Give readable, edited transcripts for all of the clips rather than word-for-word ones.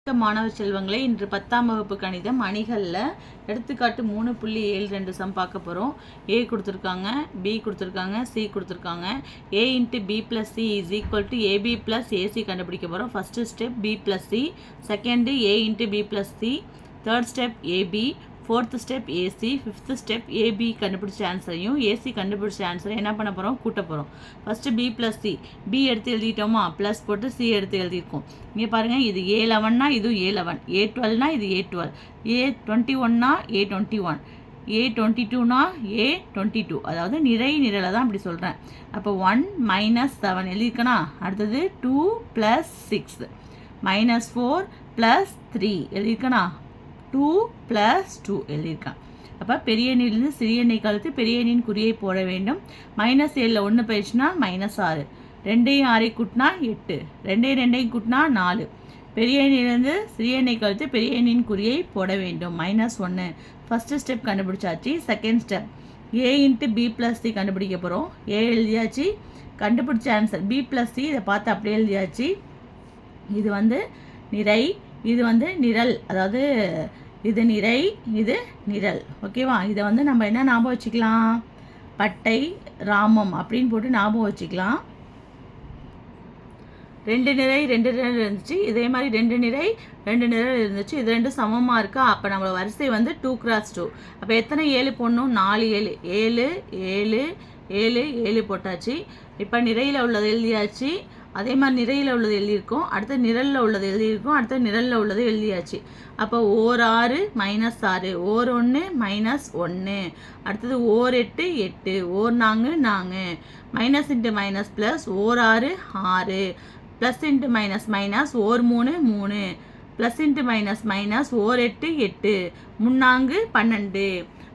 மாணவ செல்வங்களே, இன்று 10ஆம் வகுப்பு கணிதம் அணிகளில் எடுத்துக்காட்டு 3.72 சம் பார்க்க போகிறோம். ஏ கொடுத்துருக்காங்க, பி கொடுத்துருக்காங்க, சி கொடுத்துருக்காங்க. A into B plus C is equal to AB plus AC கண்டுபிடிக்க போகிறோம். First step B plus C, second A into B plus C, third step AB, fourth step AC, fifth step AB கண்டுபிடிச்ச ஆன்சரையும் AC கண்டுபிடிச்ச ஆன்சரை என்ன பண்ண போகிறோம், கூட்ட போகிறோம். First B plus C, B எடுத்து எழுதிட்டோமா, ப்ளஸ் போட்டு சி எடுத்து எழுதியிருக்கோம். இங்கே பாருங்கள், இது A11னா இது A11, A12னா இது A12, A21னா A21, A22னா A22, அதாவது நிறை நிரலை தான் இப்படி சொல்கிறேன். அப்போ 1 - 7 எழுதியிருக்கனா, அடுத்தது 2 + 6 -4 + 3 எழுதியிருக்கனா, 2 + 2 எழுதியிருக்கான். அப்போ பெரிய எண்ணிலிருந்து சிறிய எண்ணை கழித்து பெரிய எண்ணின் குறியை போட வேண்டும். -7ல் 1 போயிடுச்சுன்னா -6, 2ஐயும் 6ஐயும் கூட்டினா 8, 2ஐயும் 2ஐயும் கூட்டினா 4. பெரிய எண்ணிலிருந்து சிறிய எண்ணை கழித்து பெரிய எண்ணின் குறியை போட வேண்டும். -1. ஃபஸ்ட்டு ஸ்டெப் கண்டுபிடிச்சாச்சு. செகண்ட் ஸ்டெப் ஏ இன்ட்டு பி ப்ளஸ் சி கண்டுபிடிக்க போகிறோம். ஏ எழுதியாச்சு, கண்டுபிடிச்ச ஆன்சர் பி ப்ளஸ் சி, இதை பார்த்து அப்படியே எழுதியாச்சு. இது நிறை, இது நிரல், அதாவது இது நிறை, இது நிரல். ஓகேவா? இதை நம்ம என்ன ஞாபகம் வச்சுக்கலாம், பட்டை ராமம் அப்படின்னு போட்டு ஞாபகம் வச்சுக்கலாம். 2 நிறை 2 நிரல் இருந்துச்சு, இதே மாதிரி 2 நிறை 2 நிரல் இருந்துச்சு. இது ரெண்டும் சமமாக இருக்கா? அப்போ நம்மளோட வரிசை 2 × 2. அப்போ எத்தனை 7 போடணும், 4 7 7 7 7 7 போட்டாச்சு. இப்போ நிறையில் உள்ளது எழுதியாச்சு, அதே மாதிரி நிறையில் உள்ளது எழுதியிருக்கோம், அடுத்த நிரலில் உள்ளது எழுதியிருக்கோம், அடுத்த நிரலில் உள்ளது எழுதியாச்சு. அப்போ ஓர் 6 -6, ஓர் 1 -1, அடுத்தது ஓர் 8 8, ஓர் 4 4, மைனஸ் இன்ட்டு மைனஸ் ப்ளஸ், ஓர் 6 6, ப்ளஸ் இன்ட்டு மைனஸ் மைனஸ், ஓர் 3 3, ப்ளஸ் இன்ட்டு மைனஸ் மைனஸ், ஓர் 8 8, 3 12.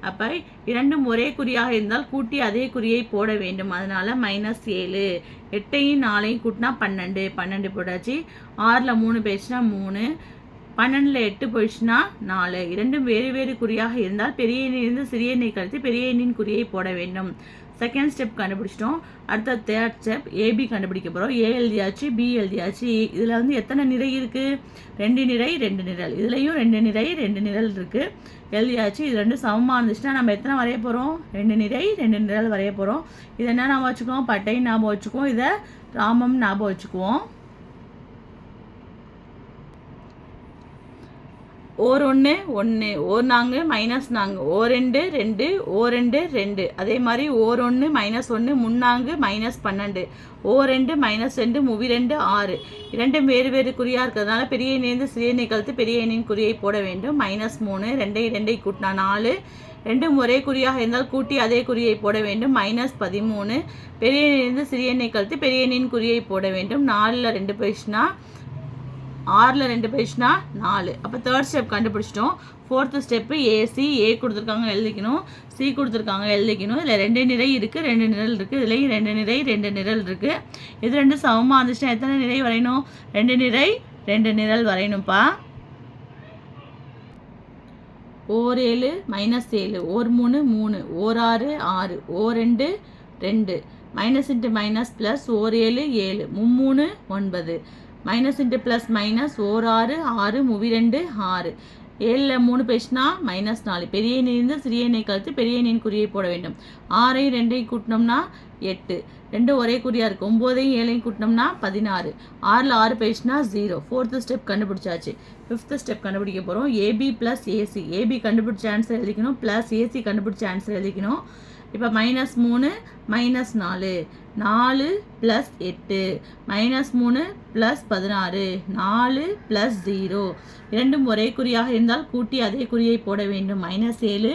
அப்போ இரண்டும் ஒரே குறியாக இருந்தால் கூட்டி அதே குறியை போட வேண்டும். அதனால் -7, 8ஐயும் 4ஐயும் கூட்டினா 12, 12 போட்டாச்சு. 6ல் 3 போயிடுச்சுன்னா 3, 12ல் 8 போயிடுச்சுன்னா 4. இரண்டும் வேறு வேறு குறியாக இருந்தால் பெரிய எண்ணிலிருந்து சிறிய எண்ணை கழித்து பெரிய எண்ணின் குறியை போட வேண்டும். செகண்ட் ஸ்டெப் கண்டுபிடிச்சிட்டோம். அடுத்த தேர்ட் ஸ்டெப் ஏபி கண்டுபிடிக்க போகிறோம். ஏ எழுதியாச்சு, பி எழுதியாச்சு. இதில் எத்தனை நிறை இருக்குது, 2 நிறை 2 நிரல். இதுலேயும் 2 நிறை 2 நிரல் இருக்குது, எழுதியாச்சு. இது ரெண்டும் சமமாக இருந்துச்சுன்னா நம்ம எத்தனை வரைய போகிறோம், 2 நிறை 2 நிரல் வரைய போகிறோம். இதை என்ன ஞாபகம் வச்சுக்குவோம், பட்டை ஞாபகம் வச்சுக்குவோம், இதை ராமம் ஞாபகம் வச்சுக்குவோம். ஓர் 1 1, ஓர் 4 -4, ஓர் 2 2, ஓர் 2 2, அதே மாதிரி ஓர் 1 -1 3 -12, ஓர் 2 -2 மூவி 2 6. இரண்டும் வேறு வேறு குறியாக இருக்கிறதுனால பெரிய எண்ணிலிருந்து சிறிய எண்ணை கழித்து பெரிய எண்ணின் குறியை போட வேண்டும். -3, 2ஐயும் 2ஐயும் கூட்டினா 4, ரெண்டும் ஒரே குறியாக இருந்தால் கூட்டி அதே குறியை போட வேண்டும். -13, பெரிய எண்ணிலிருந்து சிறிய எண்ணை கழித்து பெரிய எண்ணின் குறியை போட வேண்டும். 4ல் 2 போயிடுச்சுன்னா 6ல் 2 போயிடுச்சுன்னா 4. அப்போ தேர்ட் ஸ்டெப் கண்டுபிடிச்சிட்டோம். ஃபோர்த்து ஸ்டெப்பு ஏசி, ஏ கொடுத்துருக்காங்க எழுதிக்கணும், சி கொடுத்துருக்காங்க எழுதிக்கணும். இதில் 2 நிறை இருக்குது, 2 நிரல் இருக்குது, இதுலேயும் 2 நிறை 2 நிரல் இருக்குது. இது ரெண்டும் சமமாக இருந்துச்சுன்னா எத்தனை நிறை வரையணும், 2 நிறை 2 நிரல் வரையணும்ப்பா. ஓர் 7 -7, ஓர் 3 3, ஓர் 6 6, ஓர் 2 2, மைனஸ் இன்ட்டு மைனஸ் ப்ளஸ், ஓர் 7 7, 3 9, மைனஸ் இன்ட்டு ப்ளஸ் மைனஸ், ஓர் 6 6, மூவி 2 6, 7ல் 3 போயிடுச்சுன்னா -4. பெரிய எண்ணிலிருந்து சிறிய எண்ணை கழித்து பெரிய எண்ணின் குறியை போட வேண்டும். 6ஐயும் 2ஐயும் கூட்டினோம்னா 8, ரெண்டும் ஒரே குறியாக இருக்குது. 9ஐயும் 7ஐயும் கூட்டினோம்னா 16, 6ல் 6 போயிடுச்சுன்னா 0. ஃபோர்த்து ஸ்டெப் கண்டுபிடிச்சாச்சு. ஃபிஃப்த்து ஸ்டெப் கண்டுபிடிக்க போகிறோம். ஏபி ப்ளஸ் ஏசி, ஏபி கண்டுபிடிச்ச ஆன்சர் எழுதிக்கணும், ப்ளஸ் ஏசி கண்டுபிடிச்ச ஆன்சர் எழுதிக்கணும். இப்போ -3 -4, 4 + 8, -3 + 16, 4 + 0. இரண்டும் ஒரே குறியாக இருந்தால் கூட்டி அதே குறியை போட வேண்டும். -7,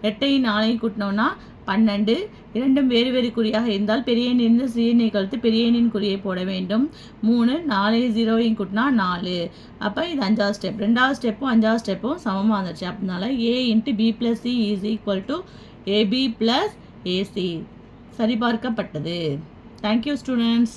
8ஐயும் 4ஐயும் கூட்டினோம்னா 12. இரண்டும் வேறு வேறு குறியாக இருந்தால் பெரிய எண்ணிலிருந்து சிறிய எண்ணை கழித்து பெரிய எண்ணின் குறியை போட வேண்டும். 3, 4ஐயும் 0ஐயும் கூட்டினா 4. அப்போ இது 5வது ஸ்டெப். 2வது ஸ்டெப்பும் 5வது ஸ்டெப்பும் சமமாக இருந்துச்சு. அப்படினால A into B plus C is equal to AB plus AC சரிபார்க்கப்பட்டது. Thank you students.